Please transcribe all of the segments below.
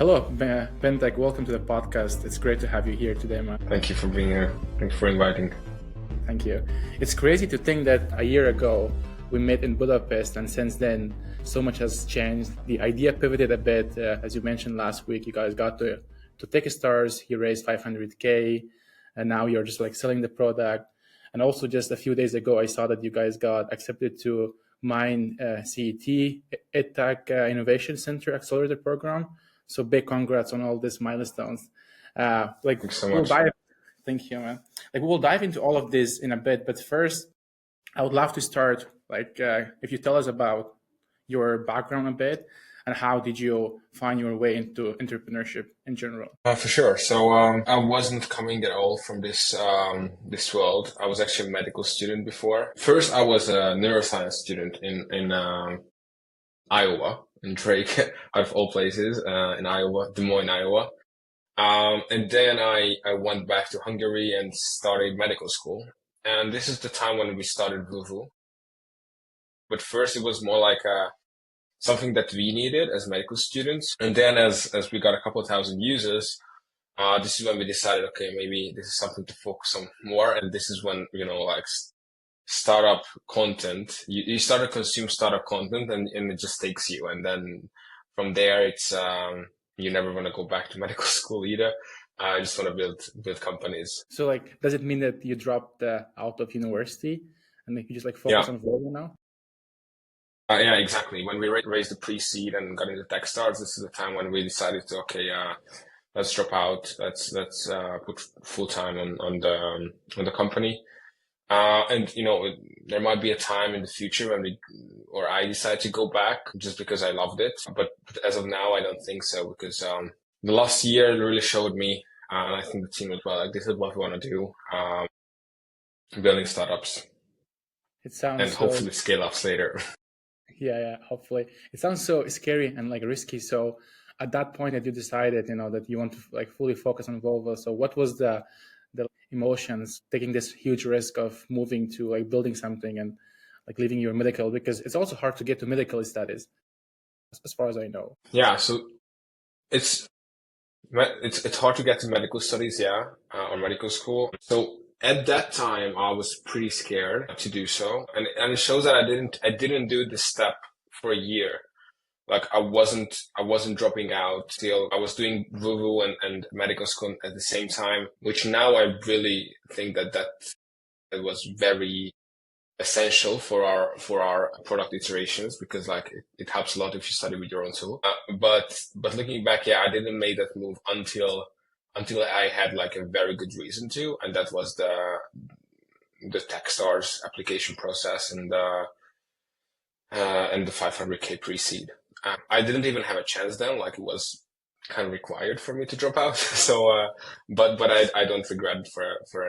Hello, Benedek. Welcome to the podcast. It's great to have you here today, man. Thank you for being here. Thank you for inviting. Thank you. It's crazy to think that a year ago we met in Budapest, and since then so much has changed. The idea pivoted a bit. As you mentioned last week, you guys got to Techstars. You raised 500K, and now you're just like selling the product. And also just a few days ago, I saw that you guys got accepted to mine CET, EdTech Innovation Center Accelerator program. So big congrats on all these milestones. Thank you so much. Thank you, man. Like we'll dive into all of this in a bit, but first, I would love to start. If you tell us about your background a bit and how did you find your way into entrepreneurship in general? For sure. So I wasn't coming at all from this world. I was actually a medical student before. First, I was a neuroscience student in Iowa, in Drake, out of all places, in Iowa, Des Moines, Iowa. And then I went back to Hungary and started medical school. And this is the time when we started Voovo. But first, it was more like something that we needed as medical students. And then as we got a couple of thousand users, this is when we decided, okay, maybe this is something to focus on more. And this is when, startup content, you start to consume startup content and it just takes you. And then from there, it's, you never want to go back to medical school either. I just want to build companies. So does it mean that you dropped out of university and you just focus on Voovo now? Yeah, exactly. When we raised the pre-seed and got into Techstars, this is the time when we decided to, let's drop out. Let's put full time on the company. And there might be a time in the future when I decide to go back just because I loved it. But as of now, I don't think so because the last year really showed me, and I think the team as well, this is what we want to do, building startups. It sounds and hopefully scale ups later. Yeah, hopefully. It sounds so scary and risky. So at that point that you decided, that you want to fully focus on Voovo. So what was the emotions taking this huge risk of moving to building something and leaving your medical, because it's also hard to get to medical studies as far as I know. Yeah, so it's hard to get to medical studies, or medical school. So at that time I was pretty scared to do so, and it shows that I didn't do this step for a year. I wasn't dropping out. Still, I was doing Voovo and medical school at the same time, which now I really think that it was very essential for our product iterations, because it helps a lot if you study with your own tool. But looking back, I didn't make that move until I had a very good reason to, and that was the Techstars application process and the 500K pre-seed. I didn't even have a chance then, it was kind of required for me to drop out. So, but I don't regret it for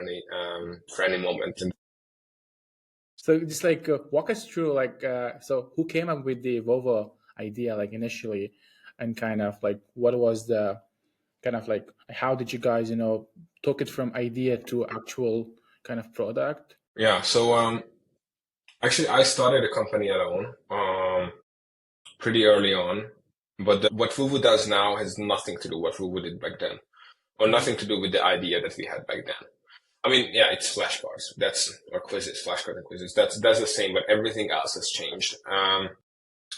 any moment. So just walk us through so who came up with the Voovo idea initially, and what was the how did you guys took it from idea to actual product? Yeah, so actually I started a company alone pretty early on, but what Voovo does now has nothing to do with what Voovo did back then, or nothing to do with the idea that we had back then. I mean, it's flashcards, or quizzes, flashcards and quizzes. That's the same, but everything else has changed.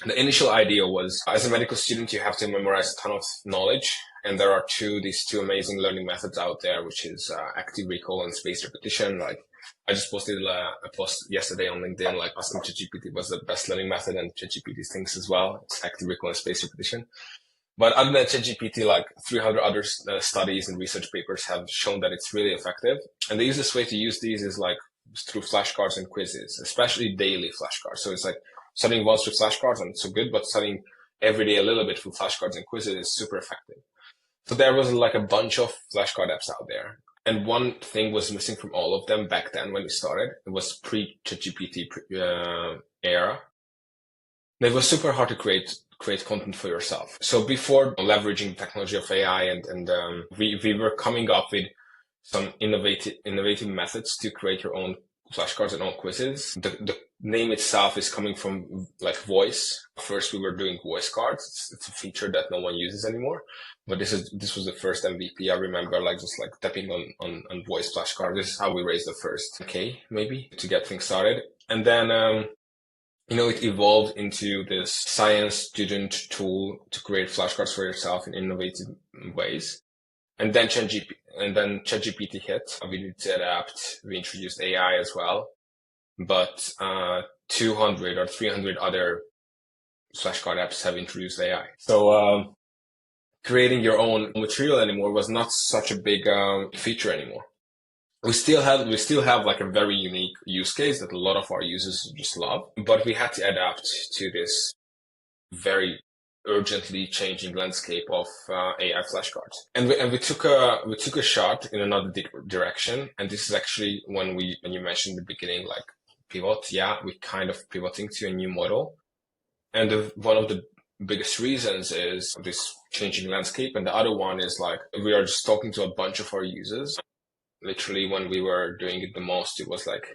The initial idea was, as a medical student, you have to memorize a ton of knowledge, and there are these two amazing learning methods out there, which is active recall and spaced repetition. I just posted a post yesterday on LinkedIn, asking ChatGPT what's the best learning method, and ChatGPT thinks as well. It's active recall and spaced repetition. But other than ChatGPT, 300 other studies and research papers have shown that it's really effective. And the easiest way to use these is through flashcards and quizzes, especially daily flashcards. So it's studying once with flashcards and so good, but studying every day a little bit through flashcards and quizzes is super effective. So there was a bunch of flashcard apps out there. And one thing was missing from all of them back then when we started. It was pre-ChatGPT era. And it was super hard to create content for yourself. So before leveraging the technology of AI and we were coming up with some innovative methods to create your own flashcards and all quizzes. The name itself is coming from like voice. First, we were doing voice cards. It's a feature that no one uses anymore. But this was the first MVP. I remember just tapping on voice flashcard. This is how we raised the first K maybe to get things started. And then, it evolved into this science student tool to create flashcards for yourself in innovative ways. And then ChatGPT hit. We needed to adapt. We introduced AI as well. But 200 or 300 other flashcard apps have introduced AI. So creating your own material anymore was not such a big feature anymore. We still have like a very unique use case that a lot of our users just love, but we had to adapt to this very urgently changing landscape of AI flashcards. And we took a shot in another direction. And this is actually when you mentioned in the beginning, like pivot. Yeah, we kind of pivoting to a new model. And one of the biggest reasons is this changing landscape. And the other one is like, we are just talking to a bunch of our users. Literally, when we were doing it the most, it was like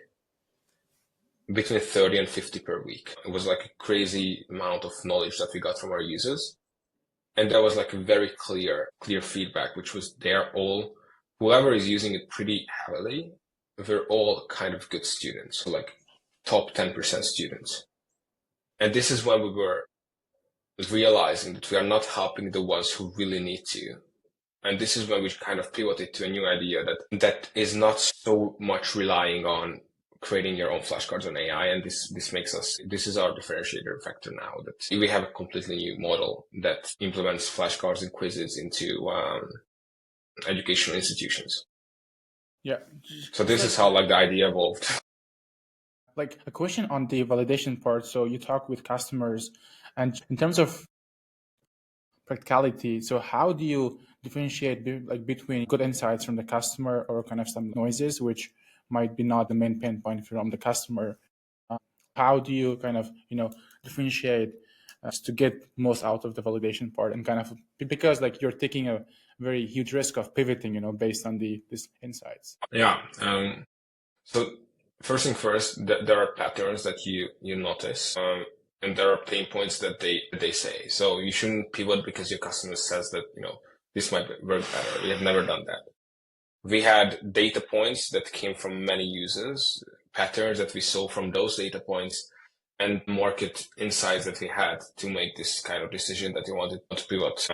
between 30 and 50 per week. It was like a crazy amount of knowledge that we got from our users. And that was like a very clear feedback, which was whoever is using it pretty heavily, they're all kind of good students, so like top 10% students. And this is when we were realizing that we are not helping the ones who really need to. And this is when we kind of pivoted to a new idea that is not so much relying on creating your own flashcards on AI. And this is our differentiator factor now, that we have a completely new model that implements flashcards and quizzes into educational institutions. Yeah. So this is how like the idea evolved. Like a question on the validation part. So you talk with customers, and in terms of practicality, so how do you differentiate between good insights from the customer or kind of some noises which might be not the main pain point from the customer? How do you kind of differentiate to get most out of the validation part, and kind of because like you're taking a very huge risk of pivoting based on these insights? Yeah. So first thing first, there are patterns that you notice. And there are pain points that they say. So you shouldn't pivot because your customer says that, this might work better. We have never done that. We had data points that came from many users, patterns that we saw from those data points, and market insights that we had to make this kind of decision that we wanted to pivot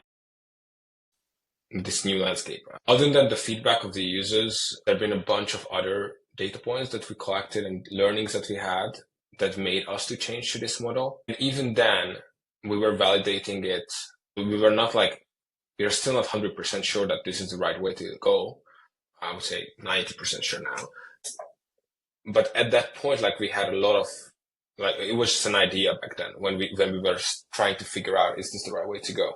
this new landscape. Other than the feedback of the users, there have been a bunch of other data points that we collected and learnings that we had that made us to change to this model. And even then, we were validating it. We are still not 100% sure that this is the right way to go. I would say 90% sure now. But at that point, we had a lot of, it was just an idea back then when we were trying to figure out, is this the right way to go?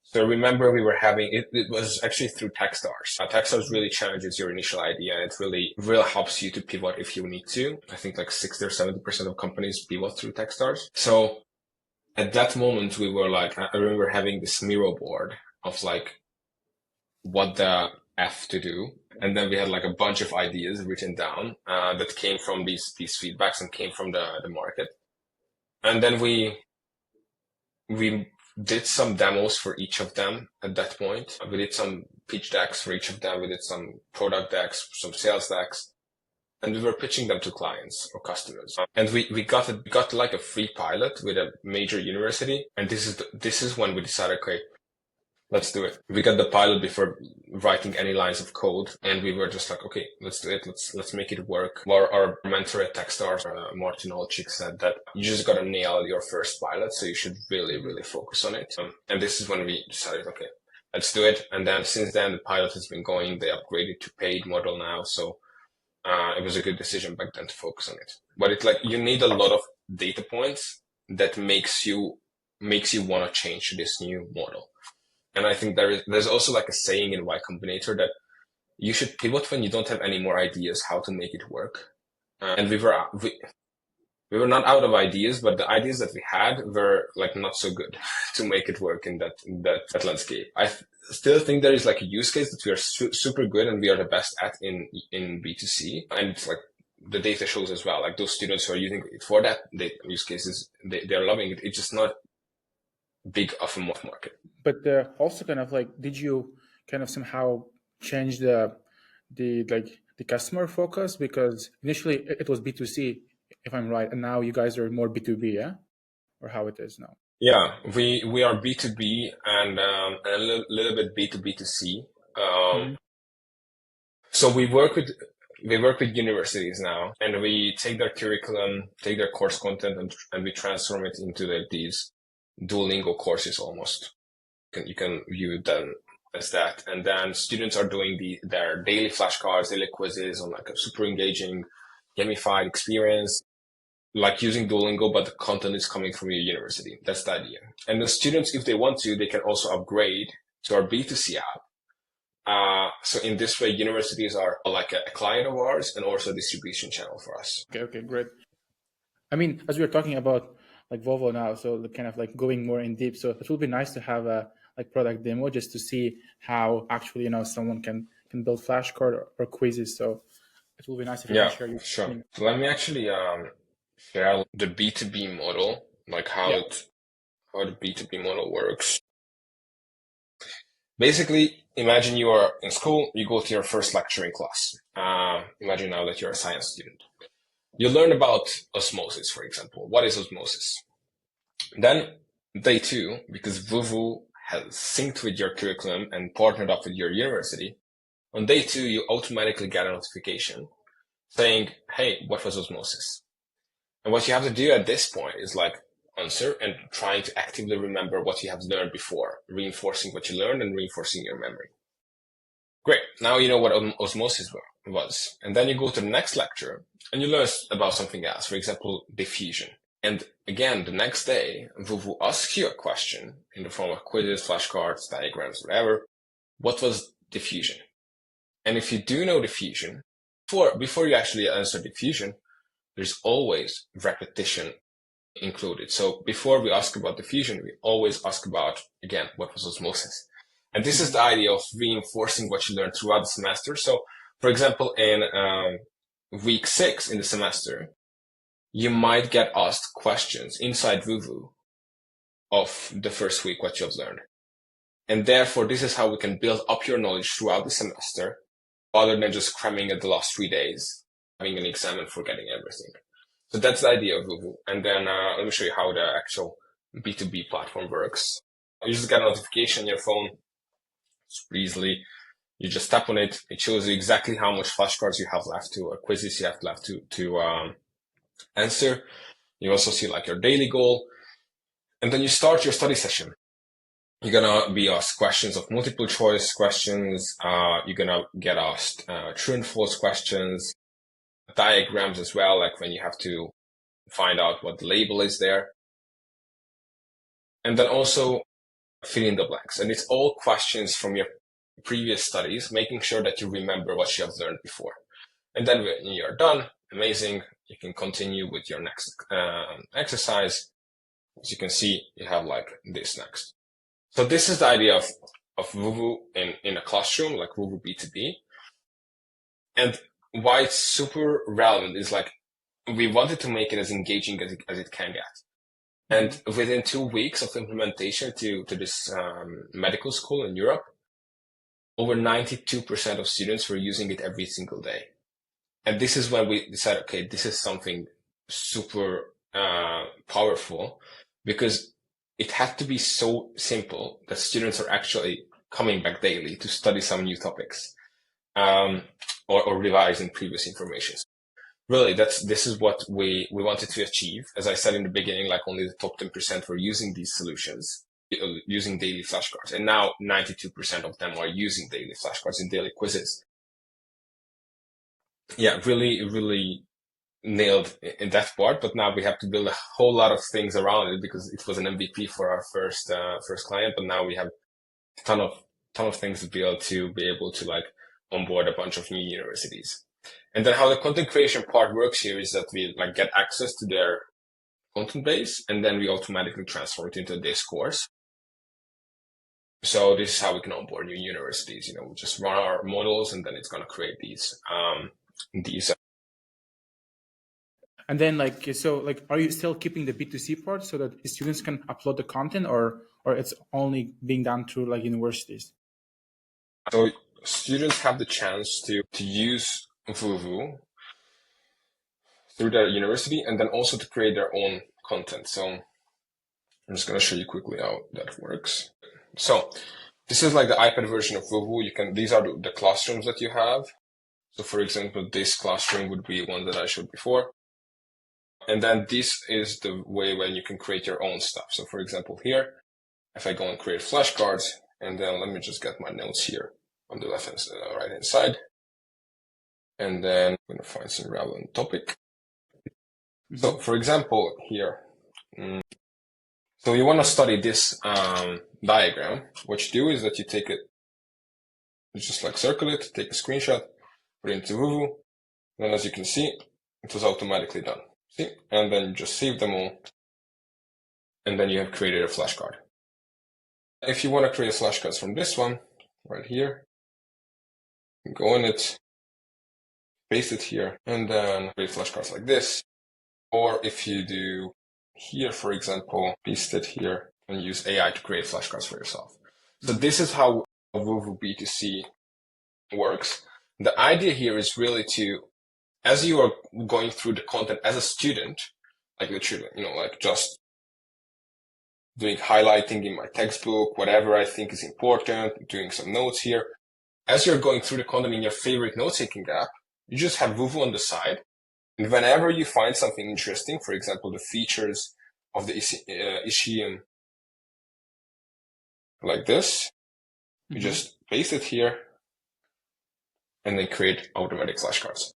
So remember we were having, it was actually through Techstars. Techstars really challenges your initial idea, and it really helps you to pivot if you need to. I think 60 or 70% of companies pivot through Techstars. So at that moment we were I remember having this Miro board of what the F to do. And then we had a bunch of ideas written down that came from these feedbacks and came from the market. And then we did some demos for each of them at that point. We did some pitch decks for each of them. We did some product decks, some sales decks, and we were pitching them to clients or customers. And we got a free pilot with a major university. And this is when we decided, okay, let's do it. We got the pilot before writing any lines of code, and we were just okay, let's do it. Let's make it work. Our mentor at Techstars, Martin Olchik, said that you just got to nail your first pilot, so you should really, really focus on it. And this is when we decided, okay, let's do it. And then since then, the pilot has been going. They upgraded to paid model now, so it was a good decision back then to focus on it. But you need a lot of data points that makes you want to change to this new model. And I think there's also a saying in Y Combinator that you should pivot when you don't have any more ideas how to make it work. And we were not out of ideas, but the ideas that we had were not so good to make it work in that landscape. I still think there is a use case that we are super good and we are the best at in B2C. And it's the data shows as well. Like those students who are using it for that use cases, they're loving it. It's just not big of a market. But also kind of like, did you kind of somehow change the customer focus? Because initially it was B2C, if I'm right, and now you guys are more B2B, yeah? Or how it is now? Yeah, we are B2B and a little bit B2B2C. So we work with universities now, and we take their curriculum, take their course content, and we transform it into these Duolingo courses almost. You can view them as that. And then students are doing their daily flashcards, daily quizzes on like a super engaging, gamified experience, like using Duolingo, but the content is coming from your university. That's the idea. And the students, if they want to, they can also upgrade to our B2C app. So in this way, universities are like a client of ours and also a distribution channel for us. Okay, great. I mean, as we were talking about like Voovo now, so kind of like going more in deep. So it would be nice to have a like product demo just to see how actually, someone can build flashcard or quizzes. So it will be nice if you can share your sure. So let me actually share the B2B model, like how the B2B model works. Basically, imagine you are in school, you go to your first lecture in class. Imagine now that you're a science student. You learn about osmosis, for example. What is osmosis? Then day 2, because Voovo has synced with your curriculum and partnered up with your university, on day 2, you automatically get a notification saying, hey, what was osmosis? And what you have to do at this point is like answer and trying to actively remember what you have learned before, reinforcing what you learned and reinforcing your memory. Great. Now you know what osmosis was. And then you go to the next lecture and you learn about something else, for example, diffusion. And again, the next day, Voovo asks you a question in the form of quizzes, flashcards, diagrams, whatever. What was diffusion? And if you do know diffusion, before you actually answer diffusion, there's always repetition included. So before we ask about diffusion, we always ask about, again, what was osmosis? And this is the idea of reinforcing what you learned throughout the semester. So, for example, in week 6 in the semester, you might get asked questions inside Voovo of the first week, what you have learned. And therefore, this is how we can build up your knowledge throughout the semester, rather than just cramming at the last 3 days, having an exam and forgetting everything. So that's the idea of Voovo. And then let me show you how the actual B2B platform works. You just get a notification on your phone super easily. You just tap on it. It shows you exactly how much flashcards you have left or quizzes you have left to answer. You also see like your daily goal. And then you start your study session. You're going to be asked questions of multiple choice questions. You're going to get asked true and false questions, diagrams as well, like when you have to find out what the label is there. And then also fill in the blanks. And it's all questions from your previous studies, making sure that you remember what you have learned before. And then when you're done, amazing, you can continue with your next exercise. As you can see, you have like this next. So this is the idea of Voovo in a classroom, like Voovo B2B. And why it's super relevant is like, we wanted to make it as engaging as it can get. And within 2 weeks of implementation to this medical school in Europe, over 92% of students were using it every single day. And this is when we decided, okay, this is something super powerful, because it had to be so simple that students are actually coming back daily to study some new topics or revising previous information. Really, this is what we wanted to achieve. As I said in the beginning, like only the top 10% were using these solutions, using daily flashcards. And now 92% of them are using daily flashcards and daily quizzes. Yeah, really nailed in that part. But now we have to build a whole lot of things around it, because it was an MVP for our first client. But now we have a ton of things to build to be able to like onboard a bunch of new universities. And then how the content creation part works here is that we like get access to their content base, and then we automatically transfer it into this course. So this is how we can onboard new universities. We just run our models, and then it's going to create these And then are you still keeping the B2C part so that students can upload the content, or it's only being done through like universities? So students have the chance to use Voovo through their university and then also to create their own content. So I'm just going to show you quickly how that works. So this is like the iPad version of Voovo. These are the classrooms that you have. So for example, this classroom would be one that I showed before. And then this is the way when you can create your own stuff. So for example, here, if I go and create flashcards, and then let me just get my notes here on the right hand side. And then I'm going to find some relevant topic. So for example, here, so you want to study this diagram. What you do is that you take it, you just like circle it, take a screenshot, put it into Voovo. Then as you can see, it was automatically done. See? And then you just save them all. And then you have created a flashcard. If you want to create flashcards from this one, right here, go in it, paste it here, and then create flashcards like this. Or if you do here, for example, paste it here and use AI to create flashcards for yourself. So this is how Voovo B2C works. The idea here is really to, as you are going through the content as a student, like literally, like just doing highlighting in my textbook, whatever I think is important, doing some notes here. As you're going through the content in your favorite note-taking app, you just have Voovo on the side. And whenever you find something interesting, for example, the features of the ischium, like this, you just paste it here and then create automatic flashcards.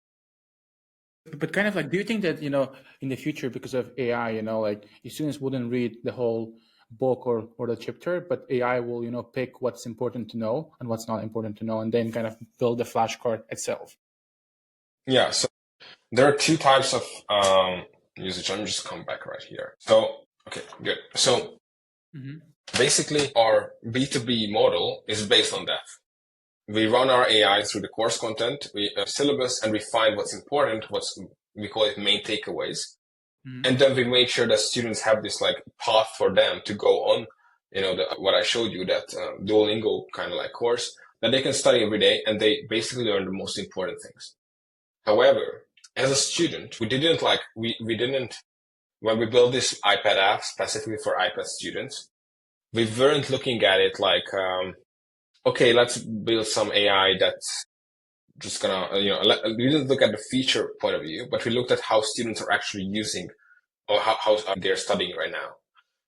But kind of like, do you think that, in the future, because of AI, like students wouldn't read the whole book or the chapter, but AI will, pick what's important to know and what's not important to know, and then kind of build the flashcard itself? Yeah, so there are two types of usage. Let me just come back right here. So, okay, good. So basically our B2B model is based on that. We run our AI through the course content, we syllabus, and we find what's important, we call it main takeaways. And then we make sure that students have this like path for them to go on, what I showed you, that Duolingo kind of like course that they can study every day, and they basically learn the most important things. However, as a student, we didn't when we built this iPad app specifically for iPad students, we weren't looking at it like, okay, let's build some AI that's just gonna, we didn't look at the feature point of view, but we looked at how students are actually using or how they're studying right now.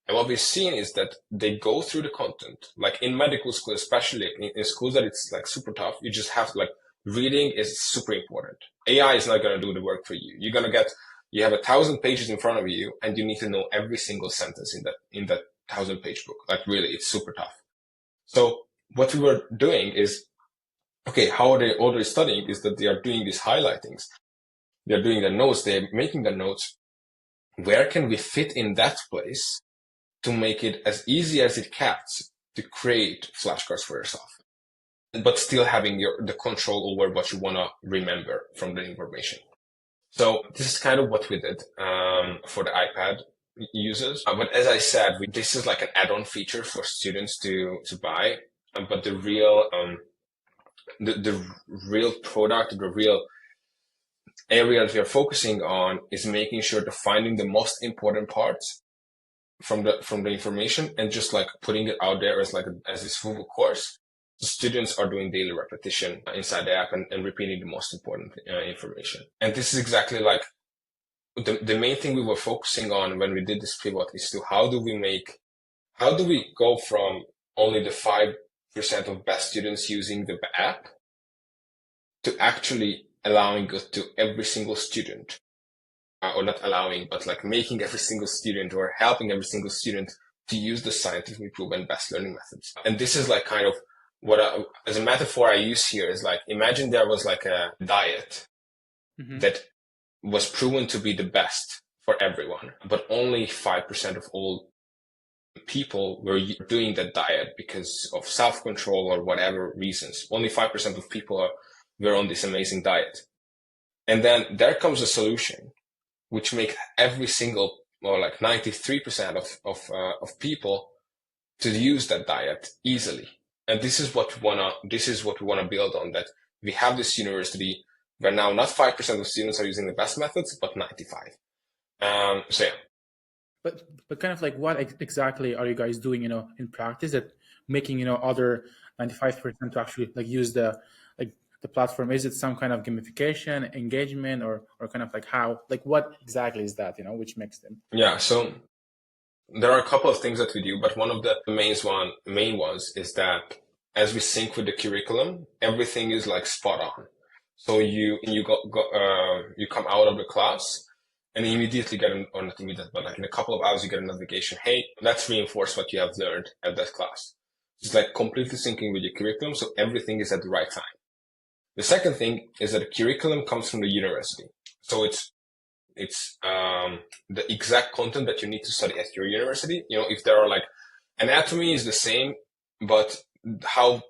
And what we've seen is that they go through the content, like in medical school, especially in schools that it's like super tough. You just have to reading is super important. AI is not going to do the work for you. You have 1,000 pages in front of you, and you need to know every single sentence in that 1,000-page book. Like really, it's super tough. So what we were doing is, okay, how are they already studying is that they are doing these highlightings. They're doing their notes. They're making their notes. Where can we fit in that place to make it as easy as it can to create flashcards for yourself, but still having the control over what you want to remember from the information? So this is kind of what we did for the iPad users. But as I said, this is like an add-on feature for students to buy. But the real the real product, the real area that we are focusing on is making sure to finding the most important parts from the information and just like putting it out there as this Voovo course. The students are doing daily repetition inside the app and repeating the most important information. And this is exactly like the main thing we were focusing on when we did this pivot is to how do we go from only the 5% of best students using the app to actually allowing it to every single student, or not allowing, but like making every single student or helping every single student to use the scientifically proven best learning methods. And this is like kind of as a metaphor I use here is like, imagine there was like a diet that was proven to be the best for everyone, but only 5% of all people were doing that diet because of self-control or whatever reasons. Only 5% of people were on this amazing diet. And then there comes a solution which make every single, or like 93% of people to use that diet easily. And this is what we wanna build on, that we have this university where now not 5% of students are using the best methods, but 95. So yeah. But kind of like what exactly are you guys doing, in practice that making, other 95% to actually like use the platform? Is it some kind of gamification, engagement, or kind of like how, like what exactly is that, which makes them? Yeah, so there are a couple of things that we do, but one of the main ones is that as we sync with the curriculum, everything is like spot on. So you come out of the class and immediately get or not immediate, but like in a couple of hours you get a notification. Hey, let's reinforce what you have learned at that class. It's like completely syncing with your curriculum, so everything is at the right time. The second thing is that the curriculum comes from the university, so it's the exact content that you need to study at your university. If there are like anatomy is the same, but how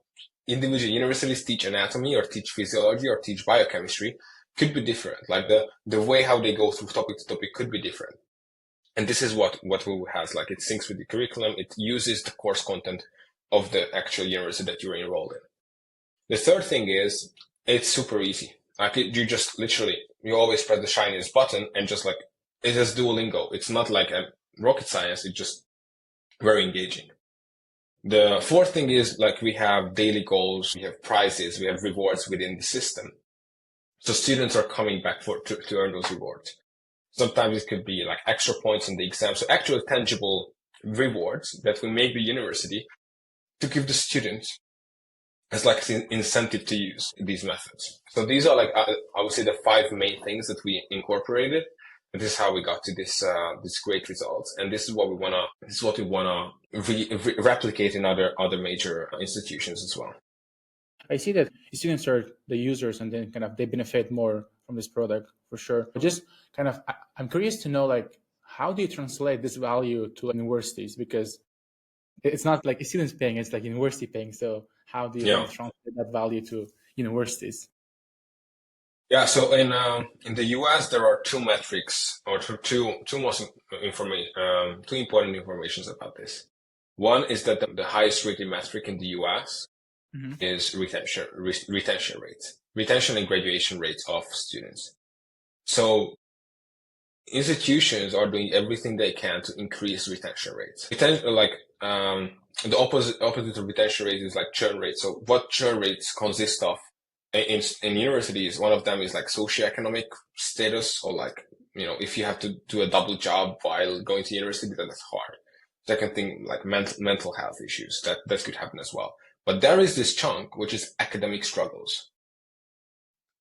individual universities teach anatomy or teach physiology or teach biochemistry could be different. Like the way how they go through topic to topic could be different. And this is what Voovo has. Like it syncs with the curriculum. It uses the course content of the actual university that you're enrolled in. The third thing is it's super easy. Like you just literally, you always press the shiniest button and just like, it is Duolingo. It's not like a rocket science. It's just very engaging. The fourth thing is like we have daily goals, we have prizes, we have rewards within the system. So students are coming back to earn those rewards. Sometimes it could be like extra points on the exam. So actual tangible rewards that will make the university to give the students as like an incentive to use these methods. So these are like, I would say the 5 main things that we incorporated. And this is how we got to this great results. And this is what we wanna replicate in other major institutions as well. I see that students are the users, and then kind of they benefit more from this product for sure. But just kind of, I'm curious to know, like, how do you translate this value to universities? Because it's not like students paying, it's like university paying. So how do you translate that value to universities? Yeah, so in the US there are 2 metrics, or two important informations about this. One is that the highest rated metric in the US is retention rates, retention and graduation rates of students. So institutions are doing everything they can to increase retention rates. The opposite of retention rate is like churn rate. So what churn rates consist of in universities, one of them is like socioeconomic status, or like, if you have to do a double job while going to university, then that's hard. Second thing, like mental health issues, that could happen as well. But there is this chunk, which is academic struggles.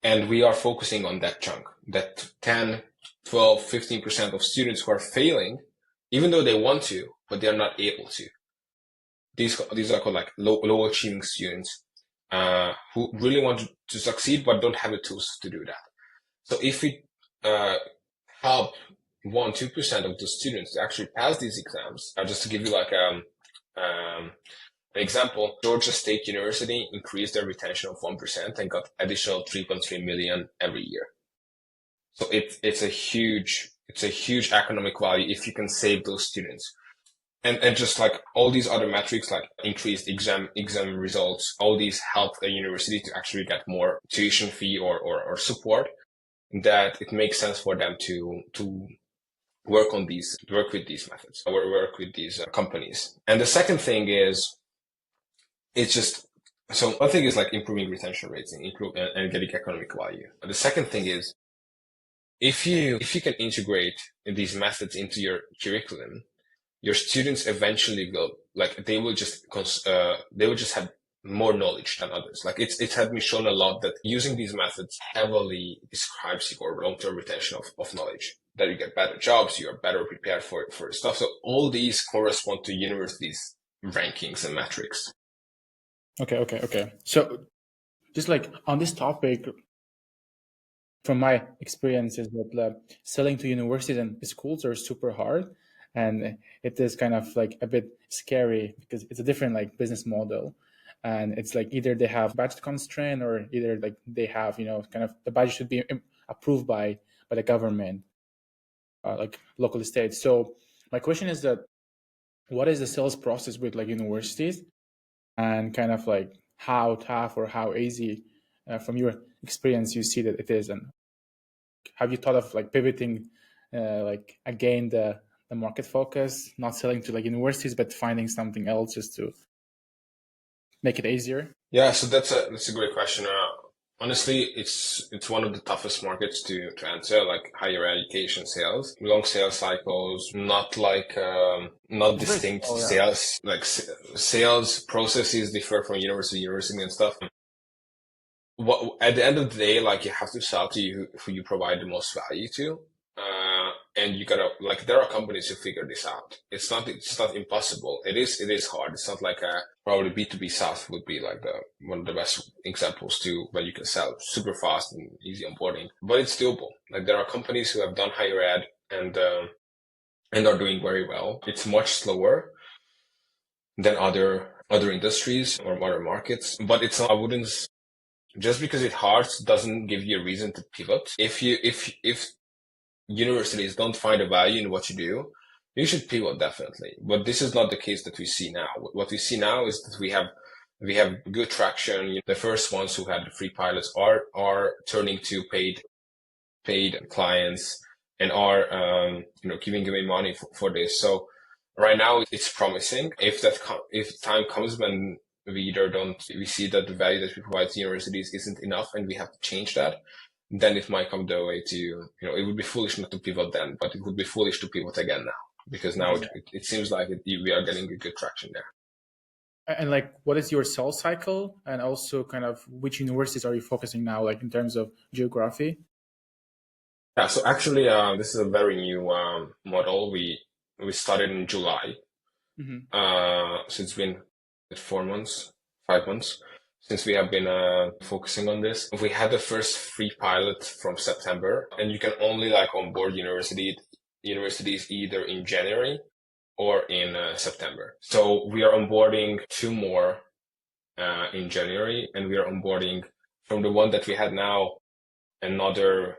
And we are focusing on that chunk, that 10, 12, 15% of students who are failing, even though they want to, but they're not able to. These are called like low achieving students, who really want to succeed, but don't have the tools to do that. So if we help 1-2% of the students to actually pass these exams, just to give you like an example, Georgia State University increased their retention of 1% and got additional 3.3 million every year. So it's a huge economic value if you can save those students. And just like all these other metrics, like increased exam results, all these help a university to actually get more tuition fee or support, that it makes sense for them to work with these methods, or work with these companies. And the second thing is, so one thing is like improving retention rates and getting economic value. The second thing is, if you can integrate these methods into your curriculum, your students eventually they will just have more knowledge than others. Like it has been shown a lot that using these methods heavily describes your long-term retention of knowledge, that you get better jobs, you are better prepared for stuff. So all these correspond to universities' rankings and metrics. Okay. So just like on this topic, from my experiences with selling to universities and schools are super hard. And it is kind of like a bit scary because it's a different like business model. And it's like either they have budget constraint, or either like they have, kind of the budget should be approved by the government. like local estates. So my question is that what is the sales process with like universities, and kind of like how tough or how easy from your experience you see that it is, and have you thought of like pivoting like again the market focus, not selling to like universities but finding something else just to make it easier? Yeah, so that's a great question. Honestly, it's one of the toughest markets to answer, like higher education sales, long sales cycles, not It's very distinct small, yeah. sales, like sales processes differ from university to university and stuff. What at the end of the day, like you have to sell to you who you provide the most value to. And you gotta like there are companies who figure this out. It's not impossible. It is hard. It's not like probably B2B SaaS would be like the one of the best examples to where you can sell super fast and easy onboarding. But it's doable. Like there are companies who have done higher ed and are doing very well. It's much slower than other industries or other markets. But it's not, I wouldn't just because it's hard doesn't give you a reason to pivot. If universities don't find a value in what you do, you should pivot definitely. But this is not the case that we see now. What we see now is that we have good traction. The first ones who had the free pilots are turning to paid clients and are giving away money for this. So right now it's promising. If time comes when we see that the value that we provide to universities isn't enough and we have to change that, then it might come the way to, it would be foolish not to pivot then, but it would be foolish to pivot again now, because now it seems like we are getting a good traction there. And like, what is your sales cycle, and also kind of which universities are you focusing now, like in terms of geography? Yeah, so actually, this is a very new model. We started in July. So it's been 4 months, 5 months since we have been focusing on this. We had the first free pilot from September, and you can only like onboard universities either in January or in September. So we are onboarding 2 more in January, and we are onboarding from the one that we had now another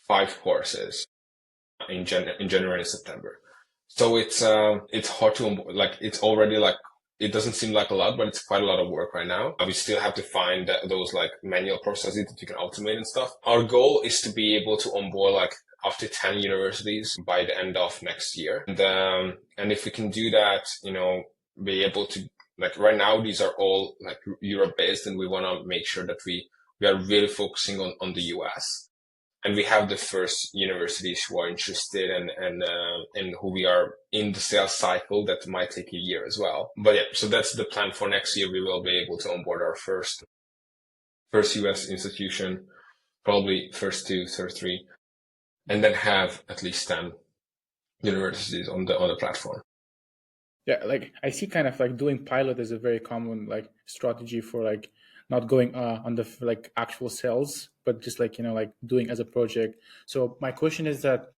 5 courses in January and September. So it's hard to onboard. Like it's already like, it doesn't seem like a lot, but it's quite a lot of work right now. We still have to find those like manual processes that you can automate and stuff. Our goal is to be able to onboard like up to 10 universities by the end of next year. And if we can do that, be able to, like right now, these are all like Europe based, and we want to make sure that we are really focusing on the US. And we have the first universities who are interested and who we are in the sales cycle that might take a year as well. But yeah, so that's the plan for next year. We will be able to onboard our first US institution, probably first 2, third 3, and then have at least 10 universities on the platform. Yeah, like I see kind of like doing pilot is a very common like strategy for like not going on the like actual sales, but just like, like doing as a project. So my question is that,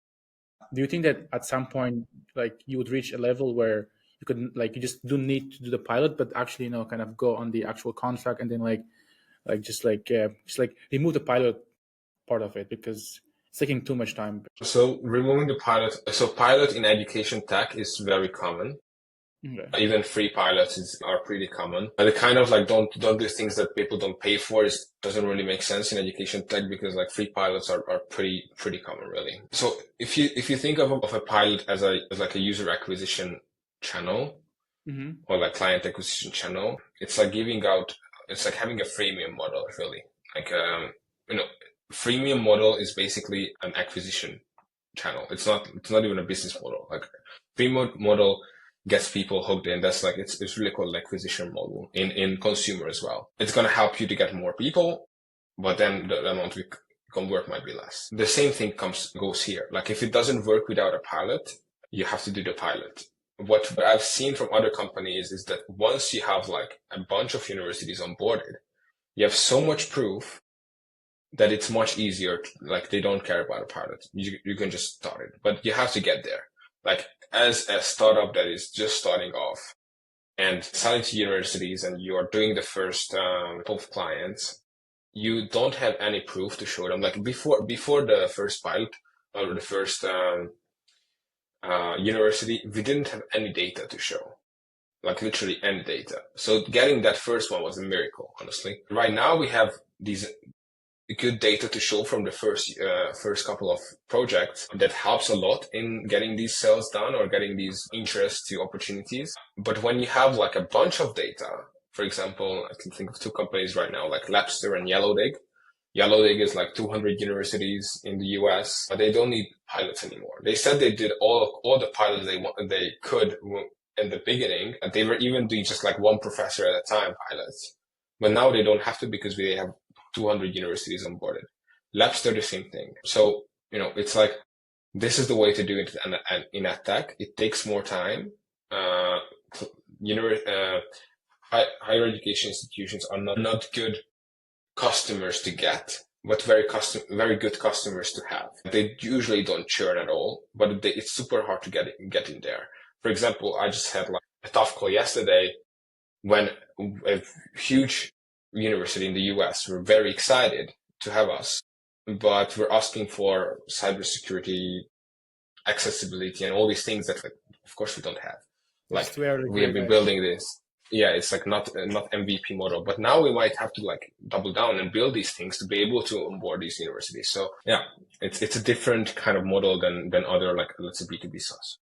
do you think that at some point, like you would reach a level where you could like, you just don't need to do the pilot, but actually, kind of go on the actual contract, and then just remove the pilot part of it because it's taking too much time? So removing the pilot. So pilot in education tech is very common. Okay. Even free pilots are pretty common. And they kind of like don't do things that people don't pay for. It doesn't really make sense in education tech, because like free pilots are pretty common really. So if you think of a pilot as like a user acquisition channel, or like client acquisition channel, it's like having a freemium model really. Like freemium model is basically an acquisition channel. It's not even a business model. Like freemium model gets people hooked in. That's like, it's really called an acquisition model in consumer as well. It's going to help you to get more people, but then the amount we convert might be less. The same thing goes here. Like if it doesn't work without a pilot, you have to do the pilot. What I've seen from other companies is that once you have like a bunch of universities onboarded, you have so much proof that it's much easier. Like they don't care about a pilot. You can just start it, but you have to get there. Like as a startup that is just starting off and selling to universities, and you are doing the first of clients, you don't have any proof to show them. Like before the first pilot, or the first university, we didn't have any data to show, like literally any data. So getting that first one was a miracle, honestly. Right now we have these good data to show from the first couple of projects that helps a lot in getting these sales done or getting these interest to opportunities. But when you have like a bunch of data, for example, I can think of two companies right now, like Labster and Yellowdig. Yellowdig is like 200 universities in the US. They don't need pilots anymore. They said they did all the pilots they could in the beginning. And they were even doing just like one professor at a time pilots. But now they don't have to because they have 200 universities onboarded. Labster, the same thing. So, it's like, this is the way to do it in EdTech. It takes more time. Higher education institutions are not good customers to get, but very good customers to have. They usually don't churn at all, but it's super hard to get in there. For example, I just had like a tough call yesterday when a huge university in the US were very excited to have us, but we're asking for cybersecurity, accessibility, and all these things that, like, of course, we don't have. Like, we have been building this. Yeah, it's like not MVP model, but now we might have to like double down and build these things to be able to onboard these universities. So yeah, it's a different kind of model than other, like, let's say, B2B SaaS.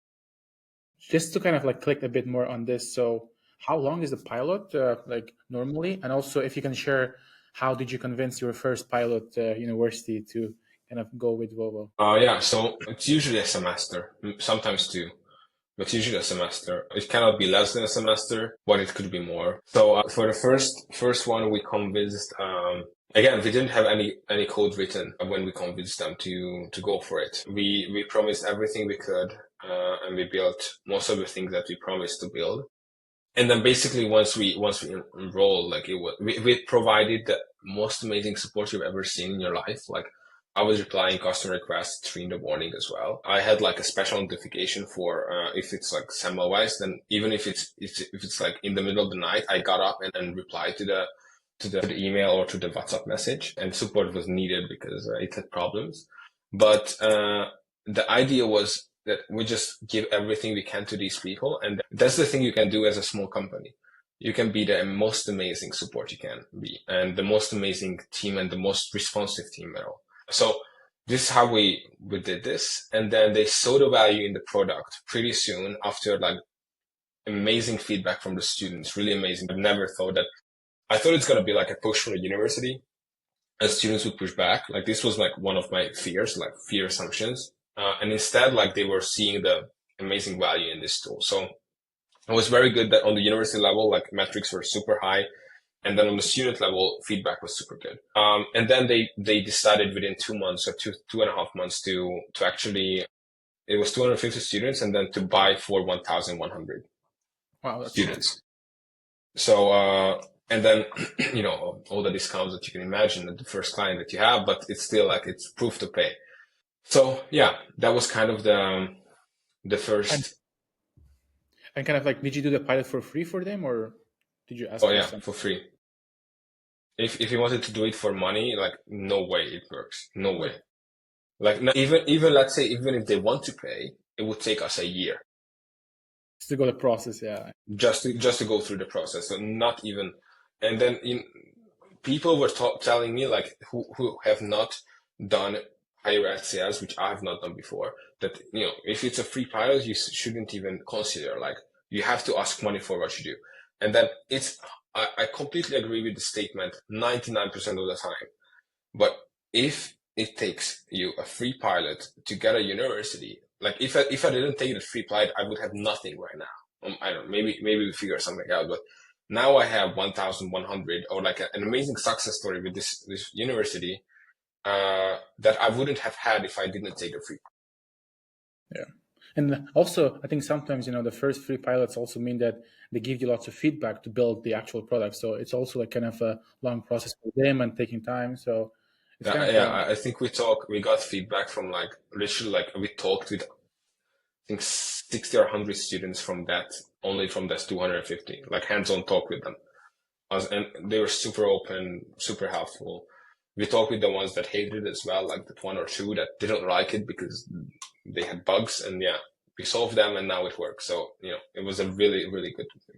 Just to kind of like click a bit more on this. So how long is the pilot like normally? And also if you can share, how did you convince your first pilot university to kind of go with Voovo? Yeah, so it's usually a semester, sometimes two. But usually a semester. It cannot be less than a semester, but it could be more. So for the first one, we convinced. Again, we didn't have any code written when we convinced them to go for it. We promised everything we could, and we built most of the things that we promised to build. And then basically once we enrolled, like we provided the most amazing support you've ever seen in your life. Like, I was replying customer requests 3 a.m. as well. I had like a special notification for if it's like Semmelweis, then even if it's like in the middle of the night, I got up and replied to the email or to the WhatsApp message, and support was needed because it had problems. But the idea was that we just give everything we can to these people, and that's the thing you can do as a small company. You can be the most amazing support you can be, and the most amazing team, and the most responsive team at all. So this is how we did this. And then they saw the value in the product pretty soon after like amazing feedback from the students, really amazing. I thought it's going to be like a push from the university and students would push back. Like, this was like one of my fears, like fear assumptions. And instead, like, they were seeing the amazing value in this tool. So it was very good that on the university level, like, metrics were super high. And then on the student level, feedback was super good. And then they decided within 2 months or 2.5 months to actually, it was 250 students, and then to buy for 1,100 students. Cool. So, and then, all the discounts that you can imagine at the first client that you have, but it's still like, it's proof to pay. So yeah, that was kind of the first. And kind of like, did you do the pilot for free for them, or did you ask? Oh yeah, for free. If you wanted to do it for money, like, no way it works. No way. Like, even let's say, even if they want to pay, it would take us a year. Just to go the process, yeah. Just to go through the process. So not even, and then people were telling me, like, who have not done higher ed sales, which I have not done before, that, if it's a free pilot, you shouldn't even consider, like, you have to ask money for what you do. And then I completely agree with the statement 99% of the time. But if it takes you a free pilot to get a university, like, if I didn't take the free pilot, I would have nothing right now. I don't know, maybe we figure something out, but now I have 1,100, or like an amazing success story with this university that I wouldn't have had if I didn't take a free. Yeah. And also, I think sometimes, the first free pilots also mean that they give you lots of feedback to build the actual product. So it's also like kind of a long process for them and taking time. So it's I think we got feedback from, like, literally, like, we talked with, I think, 60 or 100 students from that 250, like, hands-on talk with them. And they were super open, super helpful. We talked with the ones that hated it as well, like the one or two that didn't like it because they had bugs, and yeah, we solved them and now it works. So, it was a really, really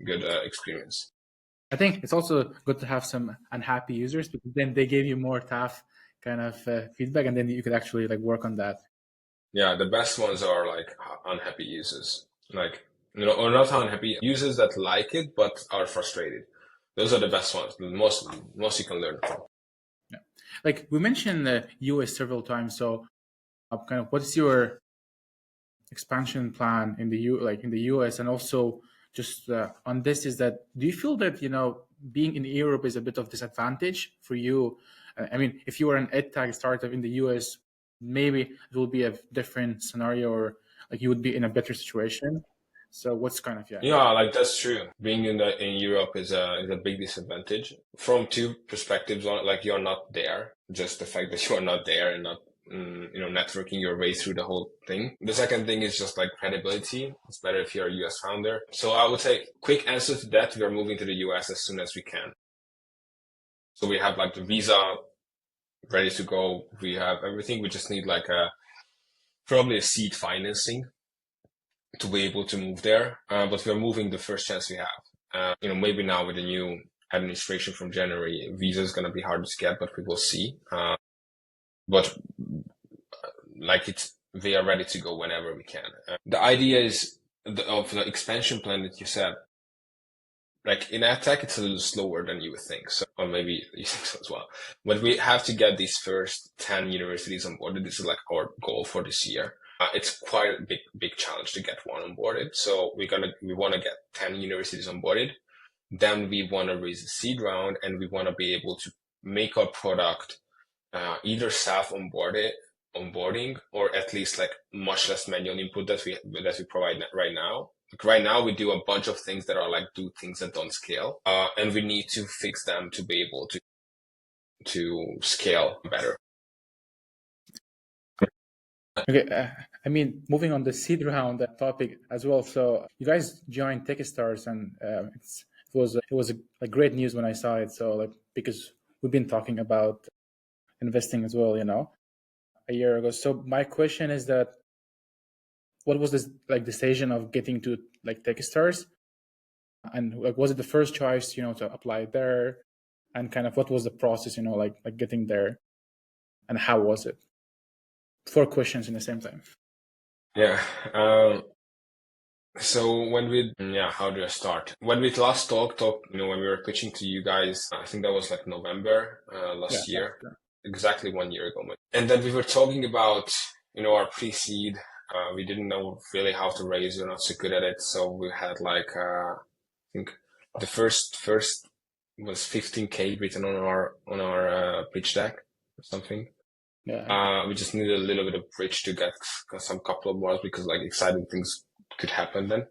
good experience. I think it's also good to have some unhappy users, because then they give you more tough kind of feedback, and then you could actually like work on that. Yeah, the best ones are like unhappy users, like, or not unhappy users that like it but are frustrated. Those are the best ones. The most you can learn from. Yeah, like we mentioned the US several times. So, kind of, what's your expansion plan in the US, and also just on this is that, do you feel that being in Europe is a bit of disadvantage for you? I mean, if you were an EdTech startup in the US, maybe it will be a different scenario, or like you would be in a better situation. So what's kind of Yeah, like that's true. Being in Europe is a big disadvantage from two perspectives. On like, you're not there, just the fact that you are not there and not networking your way through the whole thing. The second thing is just like credibility. It's better if you're a US founder. So I would say, quick answer to that, we are moving to the US as soon as we can. So we have like the visa ready to go. We have everything. We just need like probably a seed financing to be able to move there. But we're moving the first chance we have. Maybe now with the new administration from January, visa is going to be hard to get, but we will see. But like, we are ready to go whenever we can. The idea is of the expansion plan that you said, like in EdTech, it's a little slower than you would think. So, or maybe you think so as well. But we have to get these first 10 universities on board. This is like our goal for this year. It's quite a big challenge to get one onboarded. So we want to get 10 universities onboarded. Then we want to raise a seed round, and we want to be able to make our product either self-onboarding, or at least like much less manual input that we provide right now. Like right now, we do a bunch of things that are like do things that don't scale, and we need to fix them to be able to scale better. Okay, I mean, moving on the seed round topic as well. So you guys joined Techstars, and it was a great news when I saw it. So like, because we've been talking about investing as well, a year ago. So my question is that, what was this like decision of getting to like Techstars, and like, was it the first choice, to apply there, and kind of what was the process, like getting there, and how was it? 4 questions in the same time. Yeah. So how do I start? When we last talked, when we were pitching to you guys, I think that was like November last year, exactly 1 year ago. And then we were talking about, our pre-seed. We didn't know really how to raise. We're not so good at it. So we had like, I think the first was 15K written on our pitch deck or something. Yeah. We just needed a little bit of bridge to get some couple of more, because like exciting things could happen then.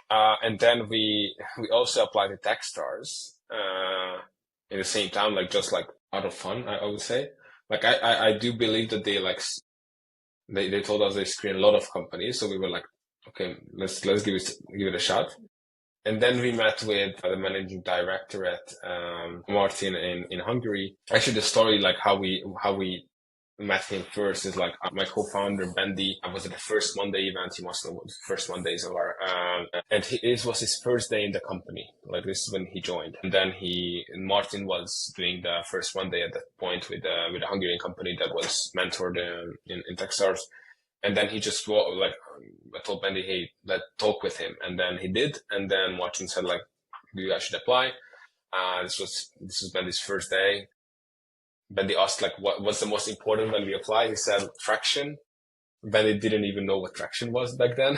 And then we also applied to Techstars in the same time, like just like out of fun, I would say. Like I do believe that they told us they screen a lot of companies, so we were like, okay, let's give it a shot. And then we met with the managing director at Martin in Hungary. Actually, the story, like how we met him first, is like my co-founder Bendy. I was at the first Monday event. He must know what the first Mondays are. And it was his first day in the company. Like, this is when he joined. And then Martin was doing the first Monday at that point with a Hungarian company that was mentored in Techstars. And then he just like, I told Bendy, hey, let's talk with him. And then he did. And then Martin said, like, you guys should apply. This was Bendy's first day. Bendy asked, like, what's the most important when we apply? He said traction. Bendy didn't even know what traction was back then.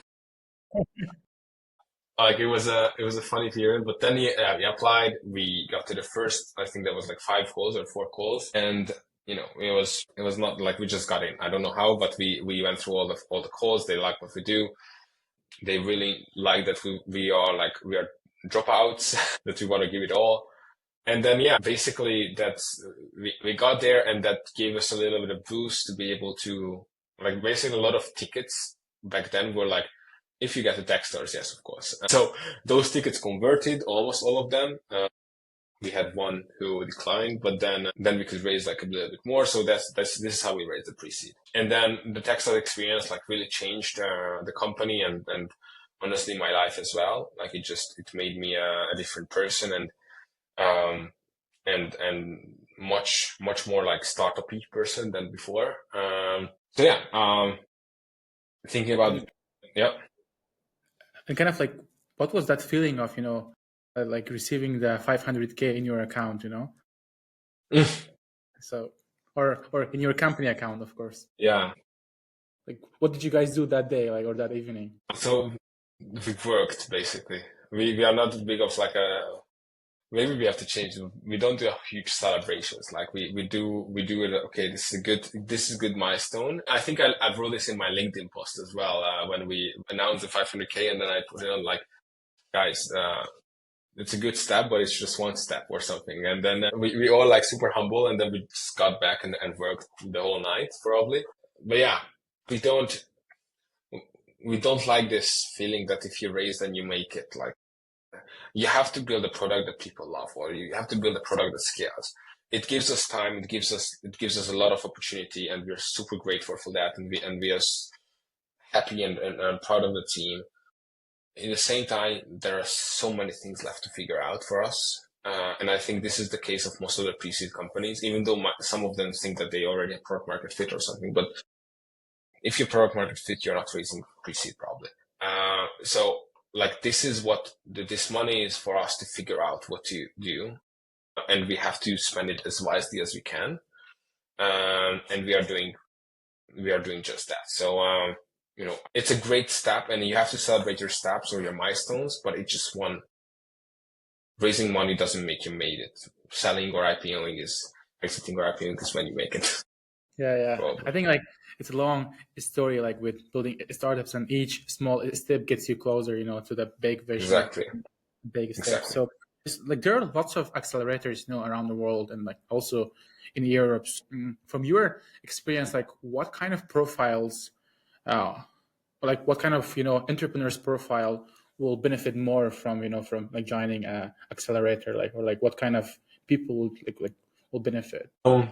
Like, it was a funny period. But then we applied. We got to the first, I think there was like 5 calls or 4 calls, and it was not like we just got in. I don't know how, but we went through all the calls. They like what we do. They really like that we are dropouts, that we want to give it all. And then, basically we got there, and that gave us a little bit of boost to be able to, like, basically a lot of tickets back then were like, if you get the Techstars, yes, of course. So those tickets converted, almost all of them. We had one who declined, but then we could raise like a little bit more. So this is how we raised the pre-seed. And then the Techstars experience like really changed the company and honestly my life as well. Like it made me a different person and much more like startup-y person than before. So yeah, thinking about yeah. And kind of like, what was that feeling of, like receiving the 500K in your account, So, or in your company account, of course. Yeah. Like, what did you guys do that day, like, or that evening? So we worked basically. We are not big of like maybe we have to change it. We don't do huge celebrations. Like we do it. Okay, this is a good milestone. I think I wrote this in my LinkedIn post as well when we announced the 500K, and then I put it on like, guys, it's a good step, but it's just one step or something. And then we all like super humble, and then we just got back and worked the whole night probably. But yeah, we don't like this feeling that if you raise, then you make it. Like you have to build a product that people love, or you have to build a product that scales. It gives us time. It gives us a lot of opportunity, and we're super grateful for that. And we are happy and proud of the team. In the same time, there are so many things left to figure out for us. And I think this is the case of most of the pre-seed companies, even though some of them think that they already have product market fit or something. But if your product market fit, you're not raising pre-seed probably. So like this money is for us to figure out what to do, and we have to spend it as wisely as we can. And we are doing just that. So, it's a great step, and you have to celebrate your steps or your milestones, but it's just one. Raising money doesn't make you made it. Selling or IPOing is exiting or IPOing is when you make it. Yeah. Probably. I think like it's a long story, like with building startups, and each small step gets you closer, to the big vision. Exactly. Big step. Exactly. So like there are lots of accelerators, around the world, and like also in Europe. From your experience, like what kind of profiles, like what kind of entrepreneur's profile will benefit more from from like joining a accelerator, or what kind of people will benefit? So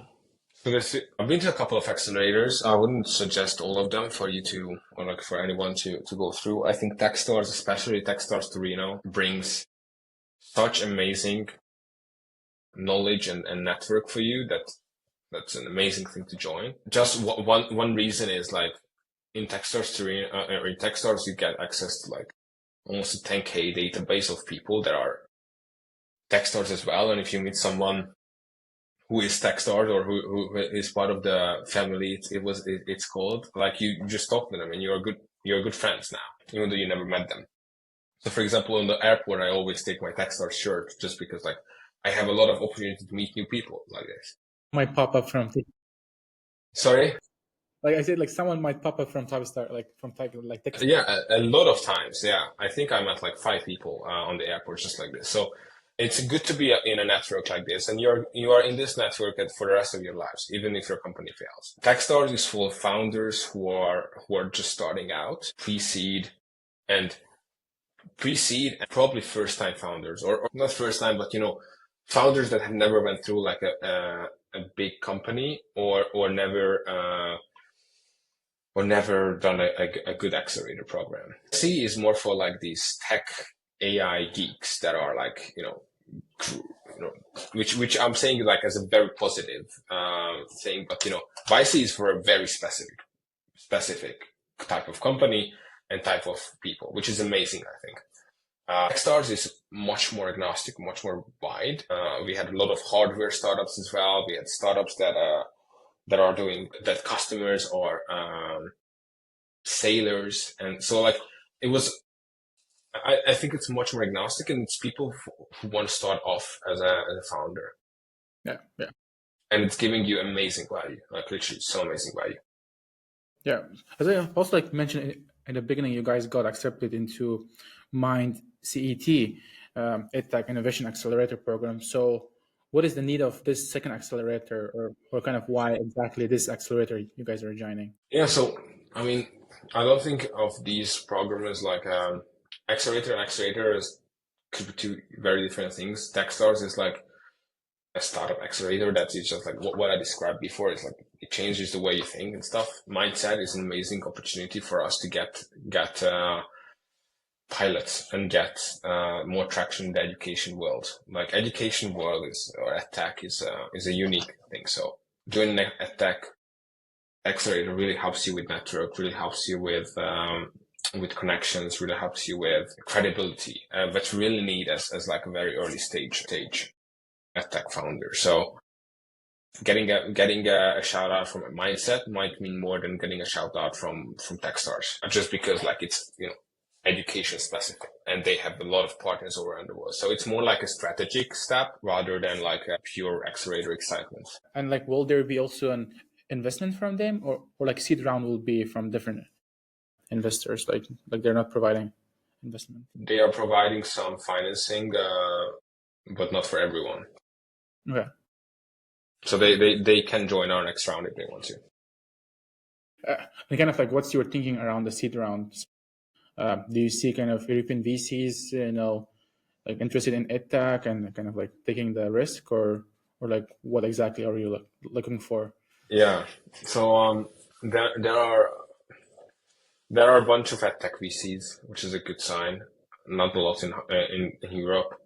I've been to a couple of accelerators. I wouldn't suggest all of them for you to, or like for anyone to go through. I think Techstars, especially Techstars Turin, brings such amazing knowledge and network for you that's an amazing thing to join. Just one reason is like in Techstars Turin, or in Techstars, you get access to like almost a 10K database of people that are Techstars as well. And if you meet someone who is Techstars or who is part of the family, it's called, like you just talk to them and you're good friends now, even though you never met them. So for example, in the airport, I always take my Techstars shirt just because like I have a lot of opportunity to meet new people like this. Might pop up from. Sorry? Like I said, like someone might pop up from Techstars, like Techstars. Yeah, a lot of times. Yeah, I think I met like 5 people on the airport just like this. So it's good to be in a network like this, and you are in this network for the rest of your lives, even if your company fails. Techstars is full of founders who are just starting out, pre-seed and probably first-time founders, or not first time, but founders that have never went through like a big company or never done a good accelerator program. C is more for like these tech AI geeks that are like, which I'm saying like as a very positive thing, but YC is for a very specific type of company and type of people, which is amazing, I think. Techstars is much more agnostic, much more wide. We had a lot of hardware startups as well. We had startups that are doing that customers or sailors, and so like it was. I think it's much more agnostic, and it's people who want to start off as a founder. Yeah. And it's giving you amazing value, like literally so amazing value. Yeah, as I also mentioned in the beginning, you guys got accepted into Mind CET, EdTech Innovation Accelerator program. So what is the need of this second accelerator, or kind of why exactly this accelerator you guys are joining? Yeah, so I mean, I don't think of these programs like accelerator and accelerator could be two very different things. Techstars is like a startup accelerator that is just like what I described before. It's like it changes the way you think and stuff. Mindset is an amazing opportunity for us to get pilots and get more traction in the education world. Like education world or EdTech is a unique thing. So doing an EdTech accelerator really helps you with network, really helps you with connections, really helps you with credibility, but you really need as like a very early stage EdTech founder. So getting a shout out from a mindset might mean more than getting a shout out from Techstars, just because like it's, education specific and they have a lot of partners all around the world. So it's more like a strategic step rather than like a pure accelerator excitement. And like, will there be also an investment from them, or like seed round will be from different investors? Like they're not providing investment. They are providing some financing, but not for everyone. Okay. So they can join our next round if they want to. And kind of like, what's your thinking around the seed rounds? Do you see kind of European VCs, like interested in EdTech and kind of like taking the risk, or like what exactly are you looking for? Yeah. So there are a bunch of EdTech VCs, which is a good sign. Not a lot in Europe.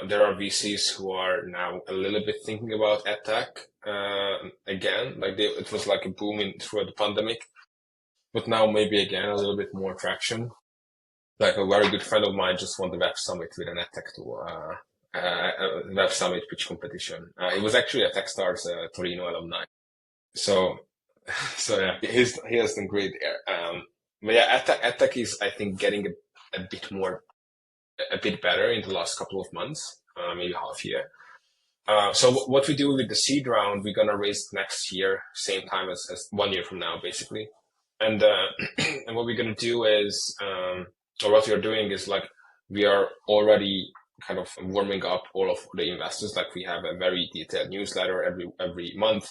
There are VCs who are now a little bit thinking about EdTech again. Like it was like a boom throughout the pandemic. But now maybe again a little bit more traction. Like a very good friend of mine just won the Web Summit with an EdTech tool, a Web Summit pitch competition. It was actually a Techstars Turin alumni. So yeah, he has done great. But yeah, EdTech is, I think, getting a bit better in the last couple of months, maybe half year. So what we do with the seed round, we're gonna raise next year, same time as 1 year from now, basically. And and what we're gonna do is, or what we are doing is like we are already kind of warming up all of the investors. Like we have a very detailed newsletter every month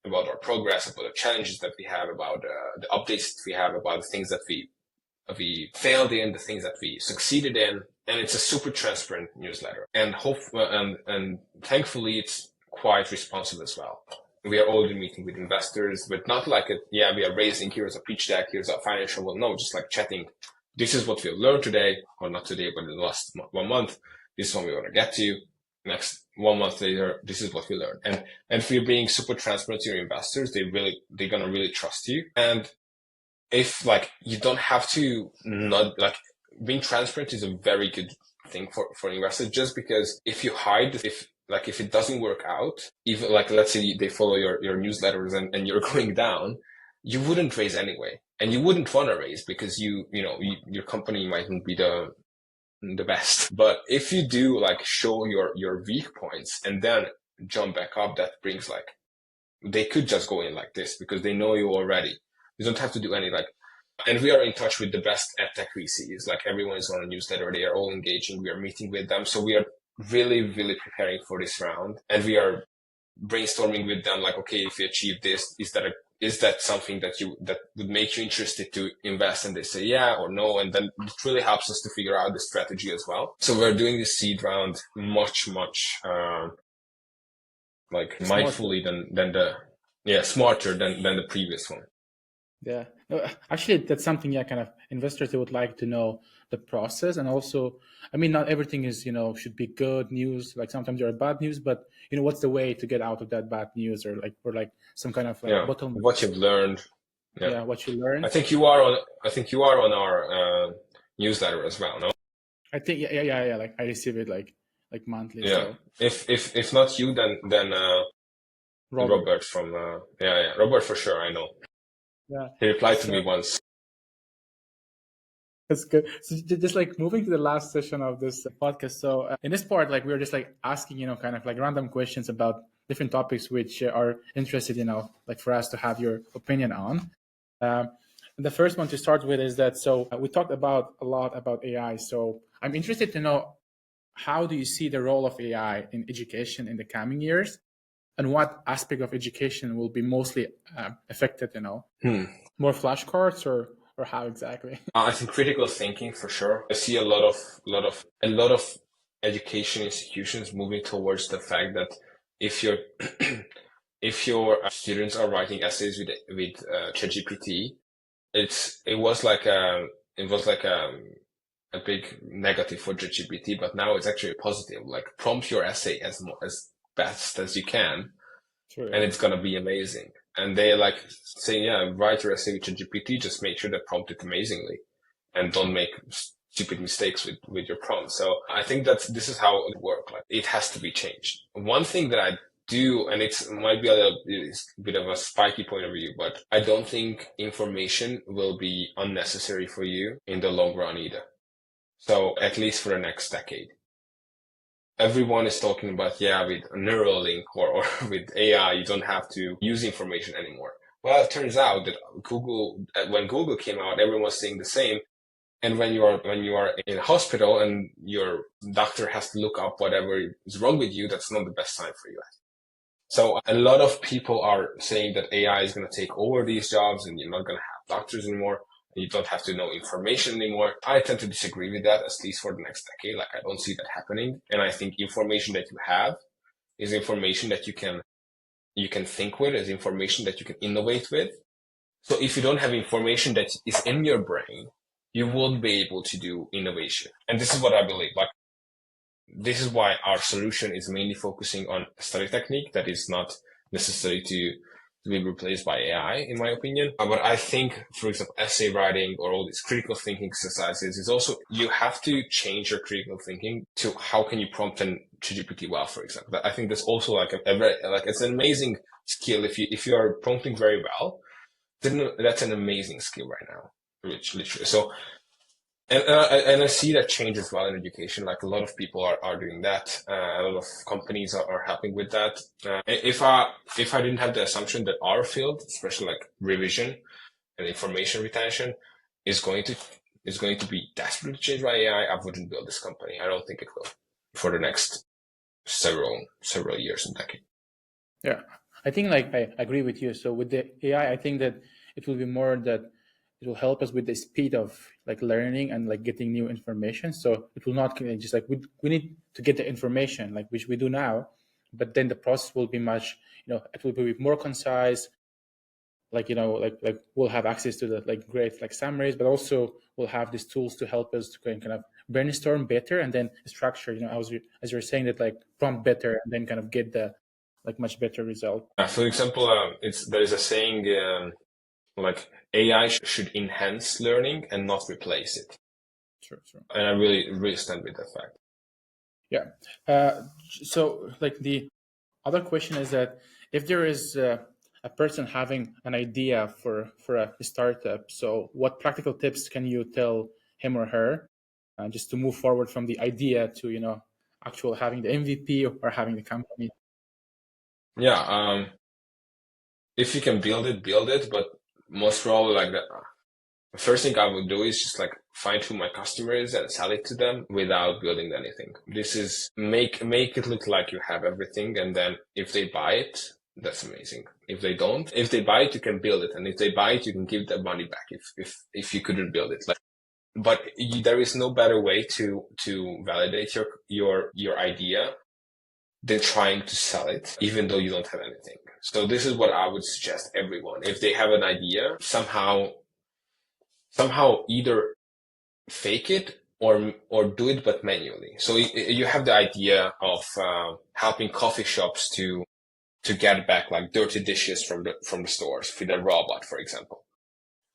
about our progress, about the challenges that we have, about the updates that we have, about the things that we failed in, the things that we succeeded in, and it's a super transparent newsletter. And and thankfully, it's quite responsive as well. We are already meeting with investors, but not like we are raising, here's a pitch deck, here's a financial. Well, no, just like chatting. This is what we have learned today, or not today, but in the last 1 month. This is what we want to get to. Next 1 month later, this is what we learned. And if you're being super transparent to your investors, they're gonna really trust you. And if like you don't have to not like being transparent is a very good thing for investors, just because if you hide, if it doesn't work out, even like let's say they follow your newsletters and you're going down, you wouldn't raise anyway, and you wouldn't want to raise because your company mightn't be the best. But if you do like show your weak points and then jump back up, that brings like they could just go in like this because they know you already. You don't have to do any like. And we are in touch with the best EdTech VCs. Like everyone is on a newsletter. They are all engaging. We are meeting with them. So we are really, really preparing for this round. And we are brainstorming with them like, okay, if we achieve this, is that something that would make you interested to invest? And they say yeah or no. And then it really helps us to figure out the strategy as well. So we're doing this seed round much like mindfully smarter than the previous one. Yeah, no, actually, that's something. Yeah, kind of investors, they would like to know the process, and also, I mean, not everything is should be good news. Like sometimes there are bad news, but what's the way to get out of that bad news, or like some kind of like bottom. What you've learned. Yeah, what you learned. I think you are on our newsletter as well. No. I think yeah. Like I receive it like monthly. Yeah. So. If not you, then Robert from Robert for sure. I know. Yeah. He replied to me once. That's good. So just like moving to the last session of this podcast. So in this part, like we were just like asking, kind of like random questions about different topics which are interested, like for us to have your opinion on. The first one to start with is that, so we talked a lot about AI. So I'm interested to know, how do you see the role of AI in education in the coming years? And what aspect of education will be mostly affected, More flashcards or how exactly? I think critical thinking for sure. I see a lot of education institutions moving towards the fact that if your if your students are writing essays with ChatGPT, it was like a big negative for ChatGPT, but now it's actually a positive. Like prompt your essay as best as you can, Sure, and yeah. it's gonna be amazing. And they like saying, yeah, write your essay with ChatGPT, just make sure that prompt it amazingly, and don't make stupid mistakes with your prompt. So I think that this is how it works. Like it has to be changed. One thing that I do, and it might be a bit of a spiky point of view, but I don't think information will be unnecessary for you in the long run either. So at least for the next decade. Everyone is talking about, yeah, with Neuralink or with AI, you don't have to use information anymore. Well, it turns out that when Google came out, everyone was saying the same. And when you are in a hospital and your doctor has to look up whatever is wrong with you, that's not the best sign for you. So a lot of people are saying that AI is going to take over these jobs and you're not going to have doctors anymore. You don't have to know information anymore. I tend to disagree with that, at least for the next decade. Like I don't see that happening. And I think information that you have is information that you can think with, is information that you can innovate with. So if you don't have information that is in your brain, you won't be able to do innovation. And this is what I believe. Like this is why our solution is mainly focusing on a study technique that is not necessary to be replaced by AI, in my opinion. But I think, for example, essay writing or all these critical thinking exercises is also, you have to change your critical thinking to how can you prompt an ChatGPT well, for example. I think that's also like it's an amazing skill. If you are prompting very well, then that's an amazing skill right now, literally. So, and I see that change as well in education. Like a lot of people are doing that. A lot of companies are helping with that. If I didn't have the assumption that our field, especially like revision and information retention, is going to be desperately changed by AI, I wouldn't build this company. I don't think it will for the next several years and decade. Yeah, I think like I agree with you. So with the AI, I think that it will be more that it will help us with the speed of like learning and like getting new information. So it will not just like we need to get the information like which we do now, but then the process will be much, it will be more concise. Like like we'll have access to the like great like summaries, but also we'll have these tools to help us to kind of brainstorm better and then structure, as you're saying, that like prompt better and then kind of get the like much better result. For example, there is a saying like AI should enhance learning and not replace it. Sure. And I really stand with that fact. Yeah. So like the other question is that if there is a person having an idea for a startup, so what practical tips can you tell him or her just to move forward from the idea to actual having the MVP or having the company? Yeah, if you can build it, but most probably like that. The first thing I would do is just like find who my customer is and sell it to them without building anything. This is make it look like you have everything, and then if they buy it, that's amazing. If they don't, if they buy it, you can build it, and if they buy it, you can give that money back if you couldn't build it. But there is no better way to validate your idea than trying to sell it, even though you don't have anything. So this is what I would suggest everyone. If they have an idea, somehow either fake it or do it, but manually. So you have the idea of helping coffee shops to get back like dirty dishes from the stores with a robot, for example.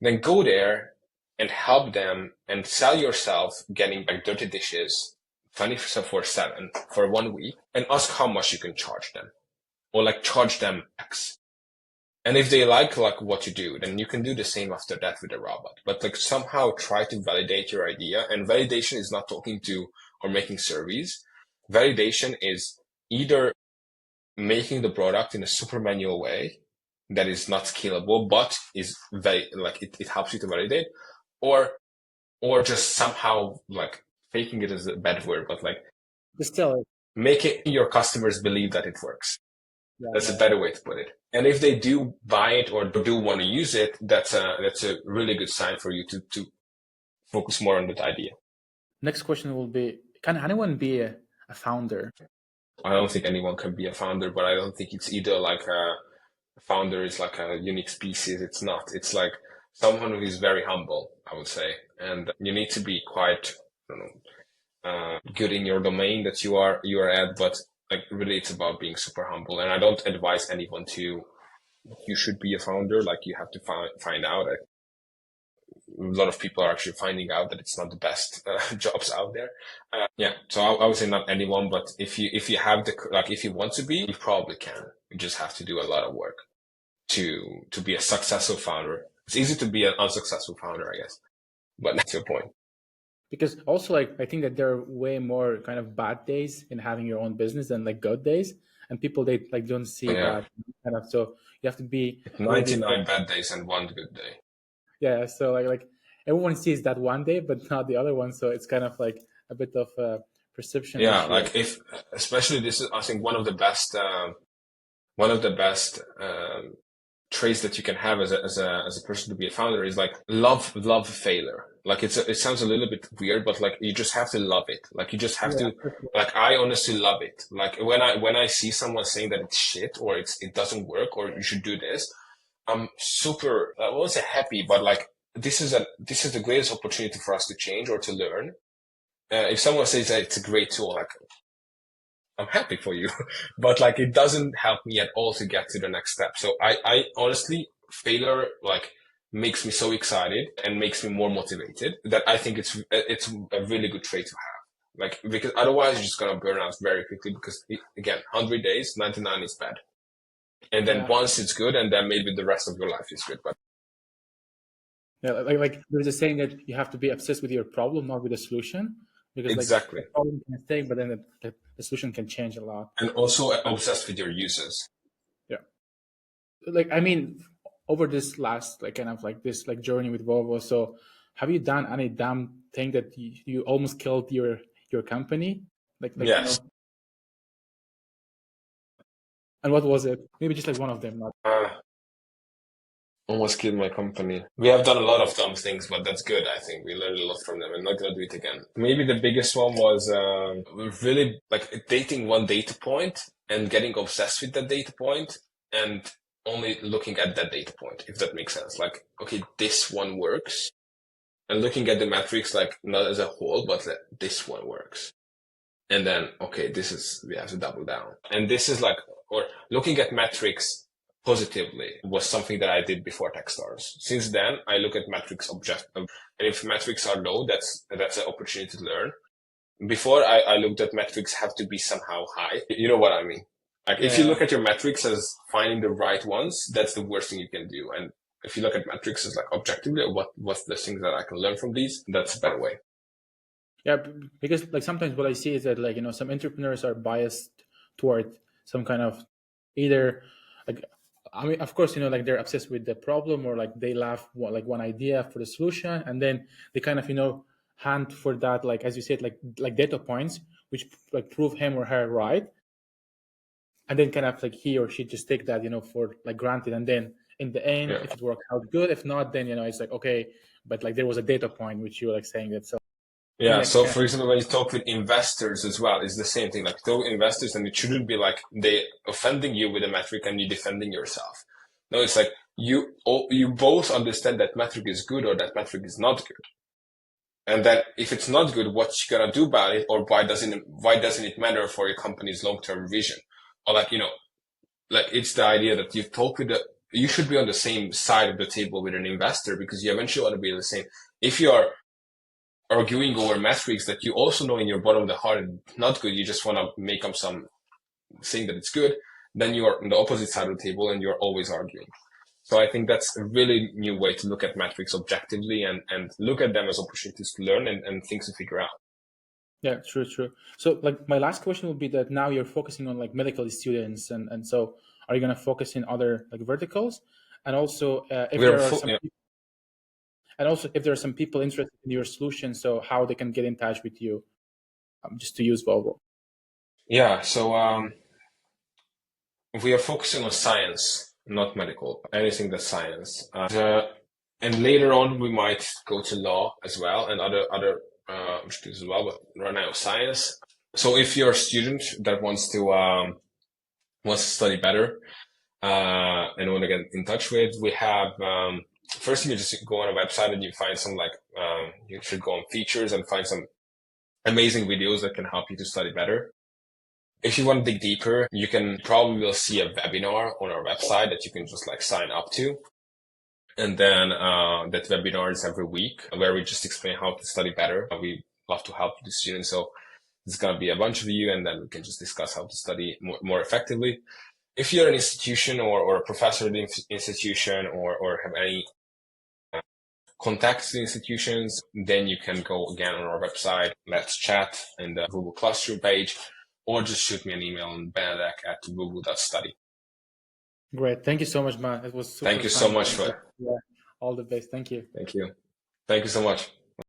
Then go there and help them and sell yourself getting back dirty dishes 24/7 for 1 week, and ask how much you can charge them, or like charge them X. And if they like what you do, then you can do the same after that with a robot. But like somehow try to validate your idea. And validation is not talking to or making surveys. Validation is either making the product in a super manual way that is not scalable, but is very like it helps you to validate, or just somehow like faking it is a bad word, but like Still, making your customers believe that it works. yeah, That's a better way to put it. And if they do buy it or do want to use it, that's a really good sign for you to focus more on that idea. Next question will be: can anyone be a founder? I don't think anyone can be a founder, but I don't think it's either like a founder is like a unique species. It's not. It's like someone who is very humble, I would say. And you need to be quite, I don't know, good in your domain that you are at, but like really it's about being super humble. And I don't advise anyone to, you should be a founder. Like you have to find out. A lot of people are actually finding out that it's not the best jobs out there. Yeah, so I would say not anyone, but if you have if you want to be, you probably can. You just have to do a lot of work to be a successful founder. It's easy to be an unsuccessful founder, I guess, but that's your point. Because also, like, I think that there are way more kind of bad days in having your own business than like good days, and people, they like don't see Yeah, that kind of. So you have to be ready 99 bad days and one good day. yeah. So like everyone sees that one day, but not the other one. So it's kind of like a bit of a perception Yeah, issue. like if especially this is I think one of the best traits that you can have as a person to be a founder is like love failure. Like it sounds a little bit weird, but like you just have to love it. Like you just have Yeah, to, like I honestly love it. Like when I see someone saying that it's shit or it doesn't work or you should do this, I'm super, I won't say happy, but like this is the greatest opportunity for us to change or to learn. If someone says that it's a great tool, like I'm happy for you, but like it doesn't help me at all to get to the next step. So I honestly, failure like makes me so excited and makes me more motivated that I think it's a really good trait to have. Like because otherwise you're just gonna burn out very quickly because again, 100 days, 99 is bad, and then yeah, once it's good, and then maybe the rest of your life is good. But yeah. Like there's a saying that you have to be obsessed with your problem, not with the solution, because like exactly, the problem can stay, but then the solution can change a lot. and also obsessed with your users. Yeah. Like I mean, over this last like kind of like this like journey with Volvo, so have you done any dumb thing that you almost killed your company? Like Yes. and what was it? Maybe just like one of them, not Almost killed my company. We have done a lot of dumb things, but that's good. I think we learned a lot from them. I'm not gonna do it again. Maybe the biggest one was really like dating one data point and getting obsessed with that data point and only looking at that data point, if that makes sense. Like, okay, this one works, and looking at the metrics like not as a whole, but that this one works. And then, okay, we have to double down. And this is like, or looking at metrics positively was something that I did before Techstars. Since then, I look at metrics objective. And if metrics are low, that's an opportunity to learn. Before, I looked at metrics have to be somehow high. You know what I mean? Like if you yeah. look at your metrics as finding the right ones, that's the worst thing you can do. And if you look at metrics as like objectively, what's the things that I can learn from these, that's a better way. Yeah, because like sometimes what I see is that like some entrepreneurs are biased toward some kind of either like I mean of course like they're obsessed with the problem or like they love one idea for the solution and then they kind of hunt for that like as you said like data points which like prove him or her right and then kind of like he or she just take that for like granted and then in the end Yeah. if it works out good if not then it's like okay but like there was a data point which you were like saying that so Yeah. like So for example, when you talk with investors as well, it's the same thing. Like talk with investors and it shouldn't be like they offending you with a metric and you defending yourself. No, it's like you both understand that metric is good or that metric is not good. And then if it's not good, what you gonna do about it or why doesn't it matter for your company's long-term vision? Or like, like it's the idea that you should be on the same side of the table with an investor because you eventually want to be the same. If you are arguing over metrics that you also know in your bottom of the heart not good, you just want to make up some saying that it's good, then you are on the opposite side of the table and you're always arguing. So I think that's a really new way to look at metrics objectively and look at them as opportunities to learn and things to figure out. Yeah, true. So like my last question would be that now you're focusing on like medical students and so are you going to focus in other like verticals and also if there are some Yeah. and also if there are some people interested in your solution so how they can get in touch with you just to use Volvo. Yeah. So we are focusing on science, not medical, anything that's science. And later on, we might go to law as well and other fields as well. But right now, science. So if you're a student that wants to study better and want to get in touch with, we have first you just go on a website and you find some you should go on features and find some amazing videos that can help you to study better. If you want to dig deeper, you can probably will see a webinar on our website that you can just sign up to. And then that webinar is every week where we just explain how to study better. We love to help the students. So it's going to be a bunch of you, and then we can just discuss how to study more effectively. If you're an institution or a professor at the institution or have any contacts to institutions, then you can go again on our website. Let's chat in the Google Classroom page, or just shoot me an email on benedek@voovo.study. Great. Thank you so much, man. It was super Thank you so much for it. Yeah. All the best. Thank you. Thank you. Thank you so much.